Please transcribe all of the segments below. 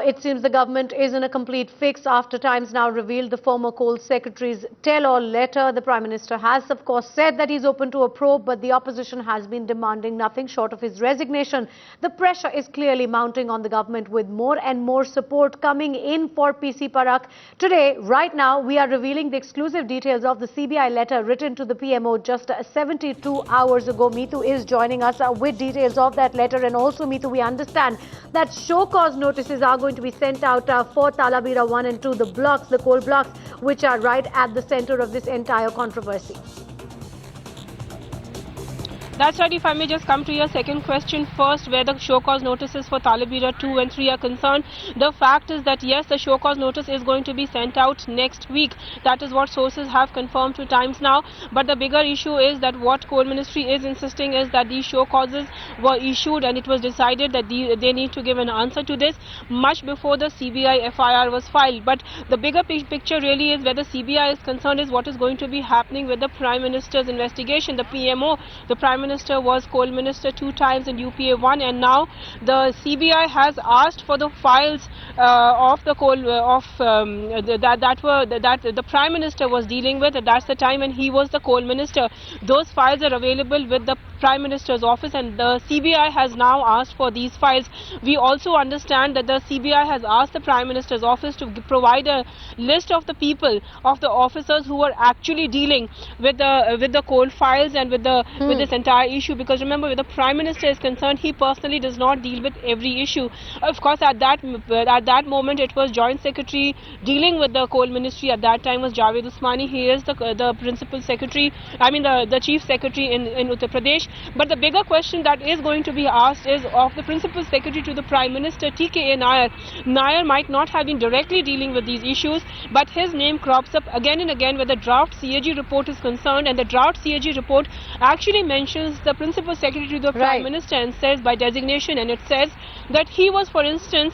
It seems the government is in a complete fix after Times Now revealed the former coal secretary's tell-all letter. The Prime Minister has, of course, said that he's open to a probe, but the opposition has been demanding nothing short of his resignation. The pressure is clearly mounting on the government with more and more support coming in for PC Parakh. Today, right now, we are revealing the exclusive details of the CBI letter written to the PMO just 72 hours ago. Meetu is joining us with details of that letter, and also, Meetu, we understand that show cause notices are going to be sent out for Talabira 1 and 2, the blocks, the coal blocks, which are right at the center of this entire controversy. That's right. If I may just come to your second question first, where the show cause notices for Talabira 2 and 3 are concerned, the fact is that yes, the show cause notice is going to be sent out next week. That is what sources have confirmed to Times Now. But the bigger issue is that what Coal Ministry is insisting is that these show causes were issued, and it was decided that they need to give an answer to this much before the CBI FIR was filed. But the bigger picture really is, where the CBI is concerned, is what is going to be happening with the Prime Minister's investigation. The PMO, the Prime Minister, was Coal Minister 2 times in UPA 1, and now the CBI has asked for the files of the coal that the Prime Minister was dealing with. That's the time when he was the Coal Minister. Those files are available with the Prime Minister's office, and the CBI has now asked for these files. We also understand that the CBI has asked the Prime Minister's office to provide a list of the people, of the officers who are actually dealing with the coal files and with this entire issue. Because remember, where the Prime Minister is concerned, he personally does not deal with every issue. Of course, at that moment, it was Joint Secretary dealing with the Coal Ministry. At that time was Javed Usmani. He is the Principal Secretary, the Chief Secretary in Uttar Pradesh. But the bigger question that is going to be asked is of the Principal Secretary to the Prime Minister, TKA Nair. Nair might not have been directly dealing with these issues, but his name crops up again and again where the draft CAG report is concerned, and the draft CAG report actually mentions the Principal Secretary to the Prime Minister and says by designation, and it says that he was, for instance,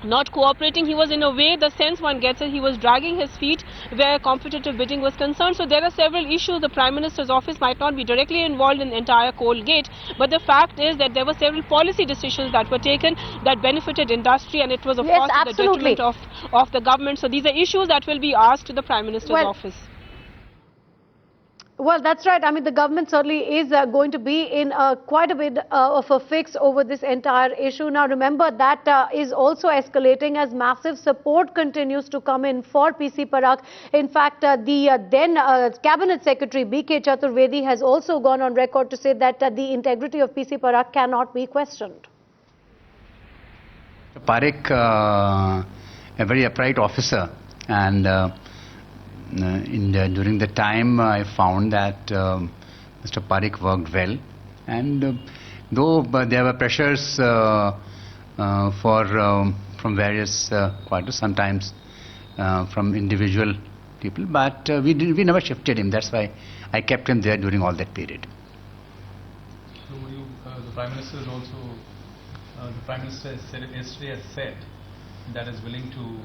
not cooperating. He was, in a way, the sense one gets it, he was dragging his feet where competitive bidding was concerned. So there are several issues. The Prime Minister's office might not be directly involved in the entire coal gate, but the fact is that there were several policy decisions that were taken that benefited industry, and it was, of course, to the detriment of the government. So these are issues that will be asked to the Prime Minister's office. Well, that's right. I mean, the government certainly is going to be in quite a bit of a fix over this entire issue. Now, remember, that is also escalating as massive support continues to come in for PC Parakh. In fact, the then Cabinet Secretary B.K. Chaturvedi has also gone on record to say that the integrity of PC Parakh cannot be questioned. Parakh, a very upright officer, and during the time I found that Mr. Parakh worked well, and though there were pressures from various quarters, sometimes from individual people, but we never shifted him. That's why I kept him there during all that period. So the Prime Minister is also yesterday has said that is willing to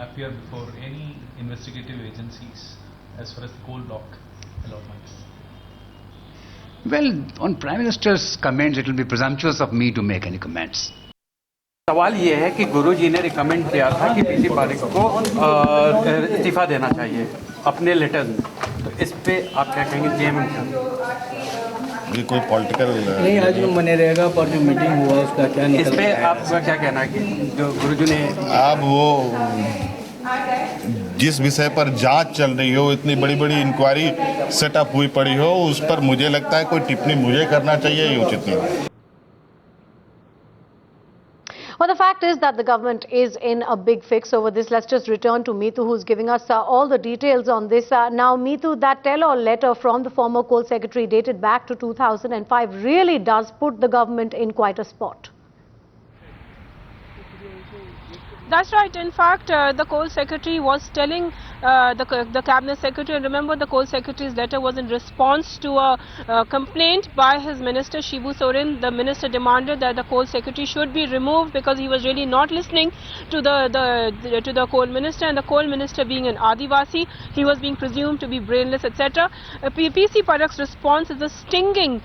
appear before any investigative agencies as far as the coal block allotments. Well, on Prime Minister's comments, it will be presumptuous of me to make any comments. सवाल ये है कि गुरुजी ने recommend किया था कि PC Parekh को इस्तीफा देना चाहिए अपने लेटर में, तो इस पे आप क्या कहेंगे? ये कोई पॉलिटिकल नहीं, आज जो मने रहेगा पर जो मीटिंग हुआ उसका क्या निकल, इस पे आपका क्या कहना है कि जो गुरुजी ने अब वो जिस विषय पर जांच चल रही हो, इतनी बड़ी बड़ी इंक्वायरी सेटअप हुई पड़ी हो, उस पर मुझे लगता है कोई टिप्पणी मुझे करना चाहिए, ये उचित नहीं। Well, the fact is that the government is in a big fix over this. Let's just return to Meetu, who's giving us all the details on this. Now, Meetu, that tell-all letter from the former coal secretary dated back to 2005 really does put the government in quite a spot. That's right. In fact, the coal secretary was telling the cabinet secretary, and remember the coal secretary's letter was in response to a complaint by his minister Shibu Soren. The minister demanded that the coal secretary should be removed because he was really not listening to the coal minister, and the coal minister being an Adivasi, he was being presumed to be brainless, etc. PC Parak's response is a stinging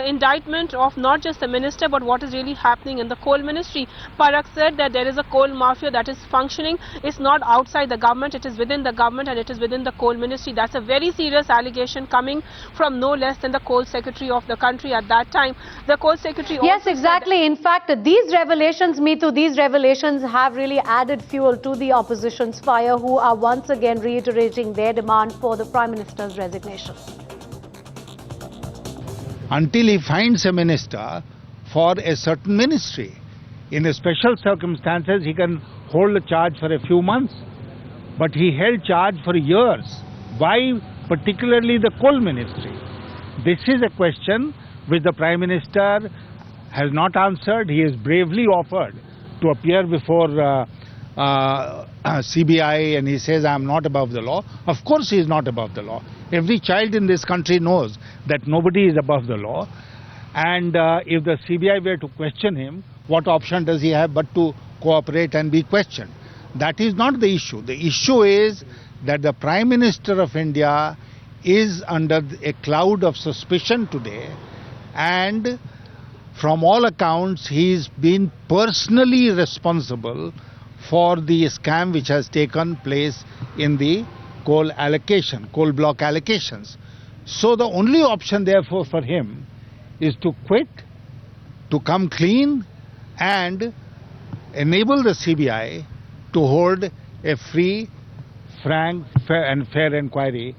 indictment of not just the minister but what is really happening in the coal ministry. Parak said that there is a coal mafia that is functioning. It's not outside the government, it is within the government, and it is within the coal ministry. That's a very serious allegation coming from no less than the coal secretary of the country at that time. The coal secretary Yes, exactly. In fact, these revelations, Meetu, these revelations have really added fuel to the opposition's fire, who are once again reiterating their demand for the Prime Minister's resignation. Until he finds a minister for a certain ministry. In a special circumstances, he can hold a charge for a few months. But he held charge for years. Why particularly the coal ministry? This is a question which the Prime Minister has not answered. He has bravely offered to appear before CBI, and he says, I am not above the law. Of course he is not above the law. Every child in this country knows that nobody is above the law. And if the CBI were to question him, what option does he have but to cooperate and be questioned? That is not the issue. The issue is that the Prime Minister of India is under a cloud of suspicion today, and from all accounts he is been personally responsible for the scam which has taken place in the coal block allocations. So the only option therefore for him is to quit, to come clean, and enable the CBI to hold a free, frank, fair inquiry.